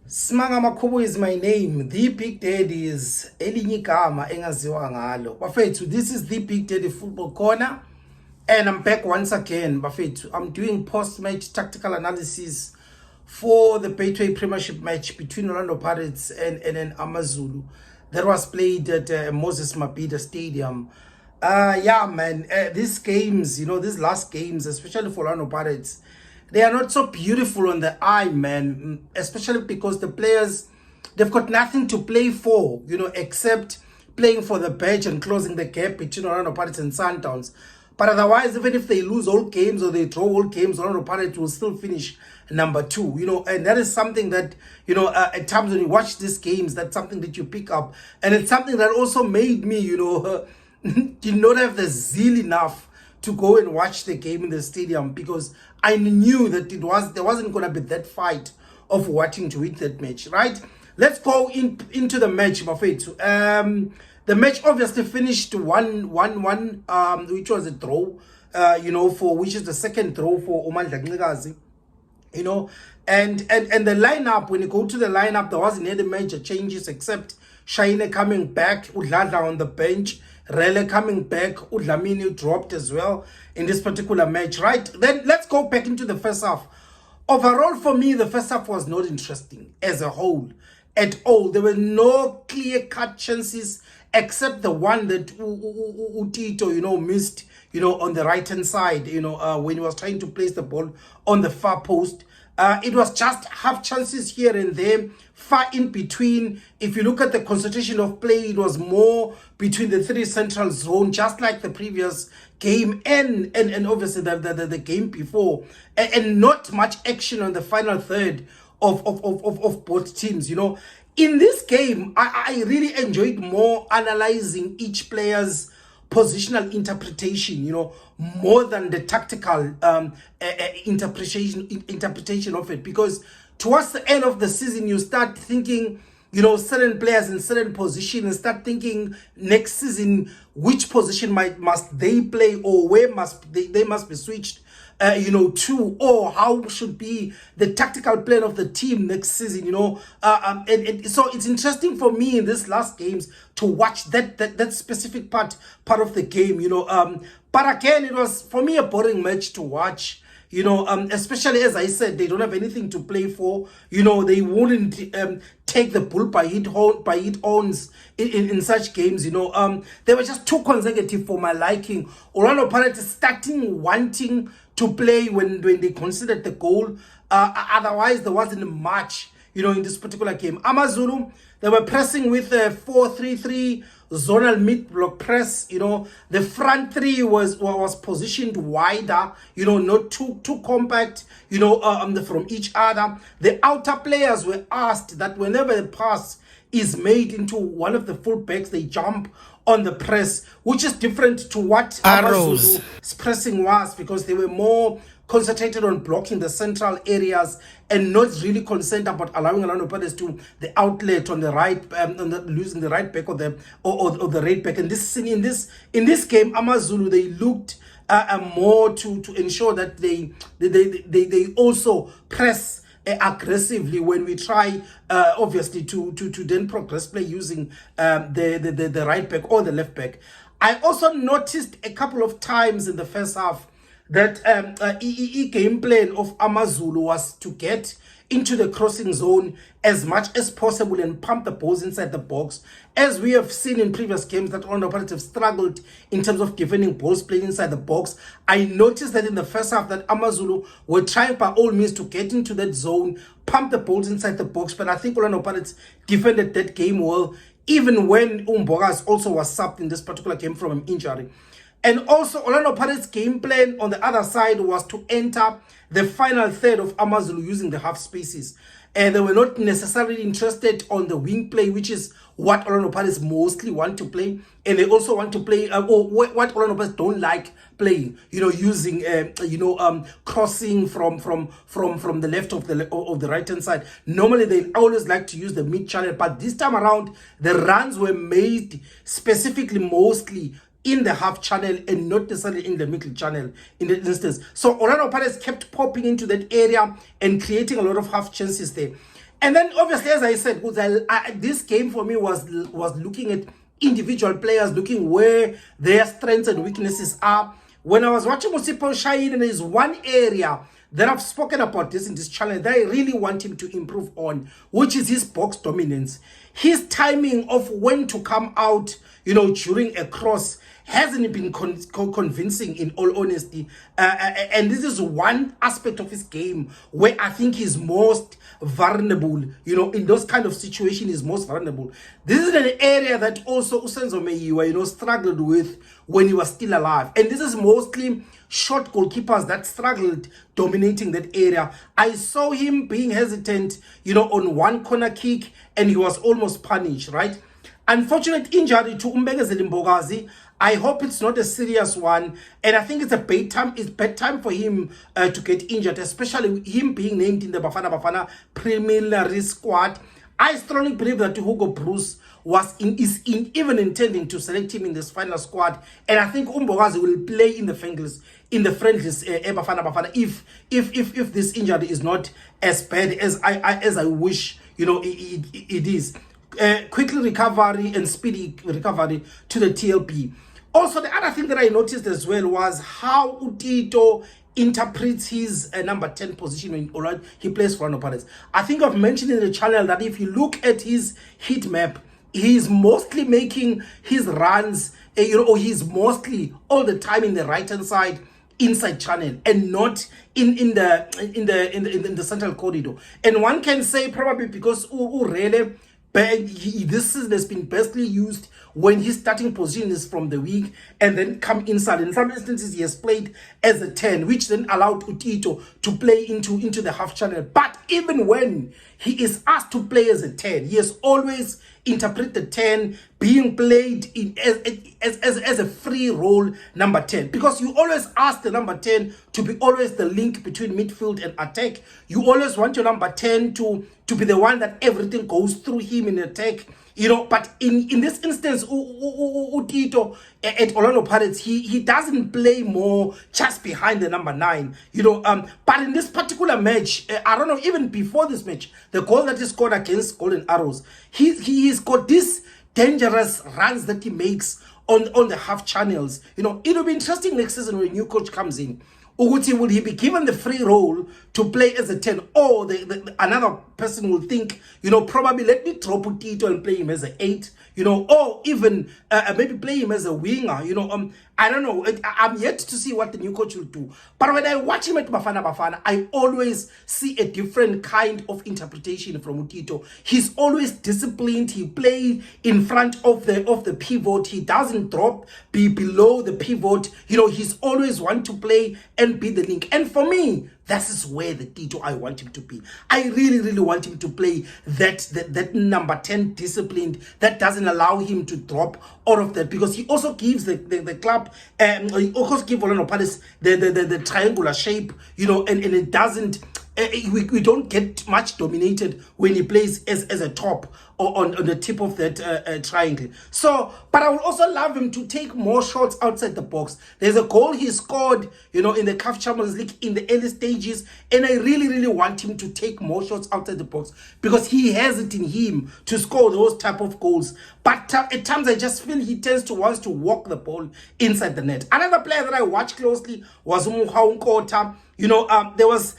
Simanga Makhubu is my name. The Big Daddy is elinye igama engaziwa ngalo. Bafethu, this is the Big Daddy Football Corner, and I'm back once again. Bafethu, I'm doing post-match tactical analysis for the Betway Premiership match between Orlando Pirates and AmaZulu that was played at Moses Mabhida Stadium. Yeah, man, these games, these last games, especially for Orlando Pirates, they are not so beautiful on the eye, man, especially because the players, they've got nothing to play for, except playing for the badge and closing the gap between Orlando Pirates and Sundowns. But otherwise, even if they lose all games or they draw all games, Orlando Pirates will still finish number 2, and that is something that, at times when you watch these games, that's something that you pick up. And it's something that also made me, did not have the zeal enough to go and watch the game in the stadium, because I knew that there wasn't going to be that fight of wanting to win that match, right? Let's go into the match, Bafethu. The match obviously finished 1-1, which was a draw, which is the second draw for Omandla Ncikazi, and the lineup, when you go to the lineup, there wasn't any major changes except Shaine coming back, Udladla on the bench, Rele coming back, Udlamini dropped as well in this particular match, right? Then let's go back into the first half. Overall, for me, the first half was not interesting as a whole at all. There were no clear-cut chances except the one that Tito, missed, on the right-hand side, when he was trying to place the ball on the far post. It was just half chances here and there, far in between. If you look at the concentration of play, it was more between the 3 central zone, just like the previous game and obviously the game before, and not much action on the final third of both teams. In this game, I really enjoyed more analyzing each player's positional interpretation, more than the tactical interpretation of it, because towards the end of the season you start thinking, certain players in certain position, and start thinking next season which position must they play, or where they must be switched to, or how should be the tactical plan of the team next season, and so it's interesting for me in these last games to watch that specific part of the game, but again, it was for me a boring match to watch, especially as I said, they don't have anything to play for, they wouldn't take the bull by its horns in such games, they were just too consecutive for my liking. Orlando Pirates starting wanting to play when they considered the goal. Otherwise, there wasn't much, in this particular game. AmaZulu, they were pressing with a 4-3-3 zonal mid-block press. The front three was positioned wider, not too compact, from each other. The outer players were asked that whenever the pass is made into one of the full backs, they jump on the press, which is different to what AmaZulu's pressing was, because they were more concentrated on blocking the central areas and not really concerned about allowing Orlando Pirates to the outlet on the right, losing the right back or the right back. And in this game, AmaZulu, they looked more to ensure that they also press aggressively when we try obviously to then progress play using the right back or the left back. I also noticed a couple of times in the first half that game plan of AmaZulu was to get into the crossing zone as much as possible and pump the balls inside the box. As we have seen in previous games that Orlando Pirates have struggled in terms of giving balls playing inside the box, I noticed that in the first half that AmaZulu were trying by all means to get into that zone, pump the balls inside the box, but I think Orlando Pirates defended that game well, even when Umbogas also was subbed in this particular game from an injury. And also, Orlando Pirates' game plan on the other side was to enter the final third of AmaZulu using the half spaces. And they were not necessarily interested on the wing play, which is what Orlando Pirates mostly want to play. And they also want to play, or what Orlando Pirates don't like playing, using, crossing from the left of the right hand side. Normally, they always like to use the mid channel, but this time around, the runs were made specifically mostly in the half channel and not necessarily in the middle channel in that instance. So Orlando Pirates kept popping into that area and creating a lot of half chances there. And then obviously, as I said, this game for me was looking at individual players, looking where their strengths and weaknesses are. When I was watching Musipo Shaheen, and there's one area that I've spoken about this in this channel that I really want him to improve on, which is his box dominance. His timing of when to come out, during a cross hasn't been convincing, in all honesty. And this is one aspect of his game where I think he's most vulnerable, in those kind of situations, he's most vulnerable. This is an area that also Usenzo Meyiwa, struggled with when he was still alive. And this is mostly short goalkeepers that struggled dominating that area. I saw him being hesitant, on one corner kick, and he was almost punished, right? Unfortunate injury to Umbengezeli Mbokazi. I hope it's not a serious one, and I think it's bad time for him to get injured, especially him being named in the Bafana preliminary squad. I strongly believe that Hugo Bruce is even intending to select him in this final squad, and I think Mbokazi will play in the friendlies Bafana if this injury is not as bad as I wish it is. Quickly recovery and speedy recovery to the TLP. Also, the other thing that I noticed as well was how Tito interprets his number 10 position when he plays for Orlando Pirates. I think I've mentioned in the channel that if you look at his heat map, he's mostly making his runs, or he's mostly all the time in the right hand side inside channel and not in the central corridor. And one can say probably because really this season has been bestly used when his starting position is from the wing and then come inside. In some instances, he has played as a 10, which then allowed Tito to play into the half channel. But even when he is asked to play as a 10, he has always interpreted 10 being played as a free role number 10, because you always ask the number 10 to be always the link between midfield and attack. You always want your number 10 to be the one that everything goes through him in attack. But in this instance, Tito at Orlando Pirates, he doesn't play more just behind the number 9, but in this particular match, I don't know, even before this match, the goal that he scored against Golden Arrows, he's got these dangerous runs that he makes on the half channels. It'll be interesting next season when a new coach comes in. Uguti, will he be given the free role to play as a 10, or another person will think, probably let me drop Tito and play him as an 8, or even maybe play him as a winger, I don't know. I'm yet to see what the new coach will do. But when I watch him at Bafana, I always see a different kind of interpretation from Tito. He's always disciplined. He plays in front of the pivot. He doesn't drop below the pivot. He's always want to play and be the link. And for me, that is where the Tito I want him to be. I really, really want him to play that number 10 disciplined, that doesn't allow him to drop out of that, because he also gives the club, he also gives Orlando Palace the triangular shape, and it doesn't, we don't get much dominated when he plays as a top or on the tip of that triangle. So, but I would also love him to take more shots outside the box. There's a goal he scored, in the CAF Champions League in the early stages, and I really, really want him to take more shots outside the box, because he has it in him to score those type of goals. But at times I just feel he tends to want to walk the ball inside the net. Another player that I watched closely was Nkota. There was,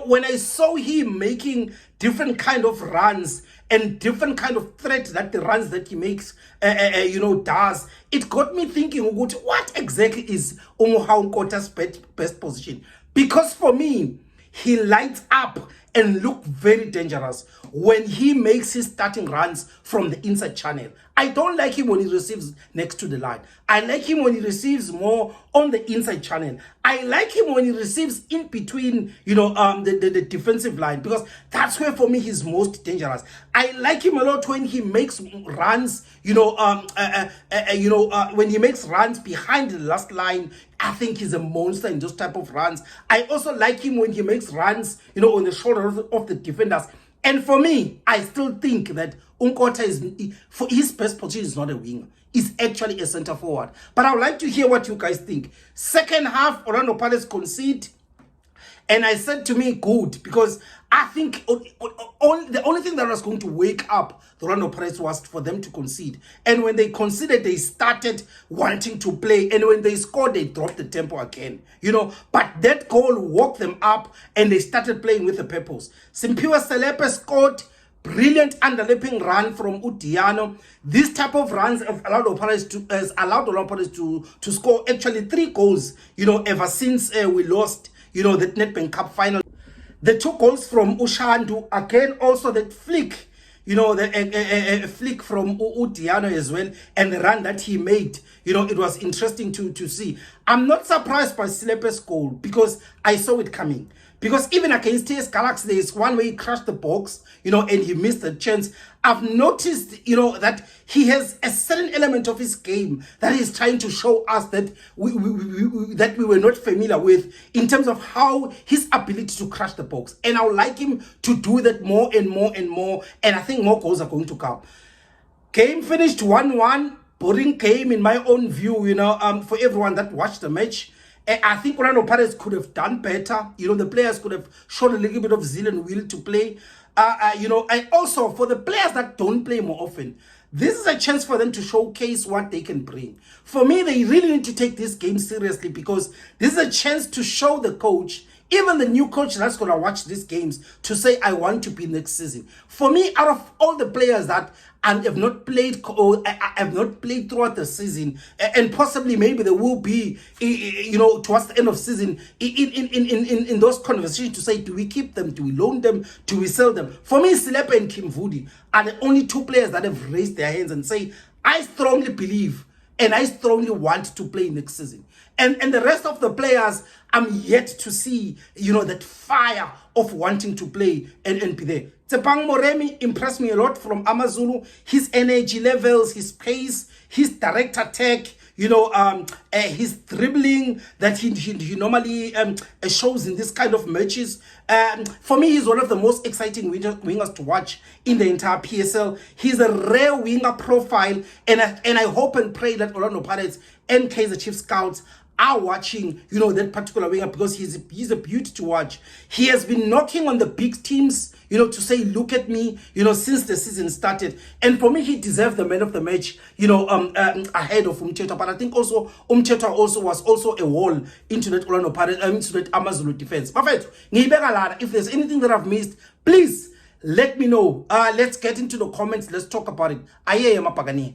when I saw him making different kind of runs and different kind of threat that the runs that he makes, does, it got me thinking, what exactly is Nkota's best position? Because for me, he lights up and look very dangerous when he makes his starting runs from the inside channel. I don't like him when he receives next to the line. I like him when he receives more on the inside channel. I like him when he receives in between, the defensive line, because that's where for me he's most dangerous. I like him a lot when he makes runs, when he makes runs behind the last line. I think he's a monster in those type of runs. I also like him when he makes runs, on the shoulders of the defenders. And for me, I still think that Unkota is, for his best position, is not a winger. He's actually a center forward. But I would like to hear what you guys think. Second half, Orlando Pirates concede. And I said to me, good, because I think the only thing that was going to wake up the Orlando Pirates was for them to concede. And when they conceded, they started wanting to play. And when they scored, they dropped the tempo again. But that goal woke them up and they started playing with a purpose. Simphiwe Selepe scored. Brilliant underlapping run from Udiano. This type of runs have allowed Orlando Pirates to score actually 3 goals, ever since we lost, the Nedbank Cup final. The 2 goals from Ushandu, again, also that flick, the flick from Udiano as well, and the run that he made, it was interesting to see. I'm not surprised by Selepe's goal because I saw it coming. Because even against TS Galaxy, there is one way he crashed the box, and he missed the chance. I've noticed, that he has a certain element of his game that he's trying to show us that we were not familiar with, in terms of how his ability to crash the box. And I would like him to do that more and more and more. And I think more goals are going to come. Game finished 1-1. Boring game in my own view, for everyone that watched the match. I think Orlando Pirates could have done better. The players could have shown a little bit of zeal and will to play. And also for the players that don't play more often, this is a chance for them to showcase what they can bring. For me, they really need to take this game seriously, because this is a chance to show the coach, even the new coach that's going to watch these games, to say, I want to be next season. For me, out of all the players that have not played throughout the season, and possibly maybe there will be, towards the end of season, in those conversations to say, do we keep them, do we loan them, do we sell them? For me, Selepe and Kimvudi are the only 2 players that have raised their hands and say, I strongly believe and I strongly want to play next season. And the rest of the players, I'm yet to see, that fire of wanting to play and be there. Tshepang Moremi impressed me a lot from AmaZulu. His energy levels, his pace, his direct attack, his dribbling that he normally shows in this kind of matches. For me, he's one of the most exciting wingers to watch in the entire PSL. He's a rare winger profile, and I hope and pray that Orlando Pirates and Kaizer Chiefs scouts are watching, that particular winger, because he's a beauty to watch. He has been knocking on the big teams, to say, look at me, since the season started. And for me, he deserved the man of the match, ahead of Umthetho. But I think also Umthetho was also a wall into that Orlando Pirates, into that AmaZulu defense. Perfect. If there's anything that I've missed, please let me know. Let's get into the comments. Let's talk about it. Aye, Mapagani.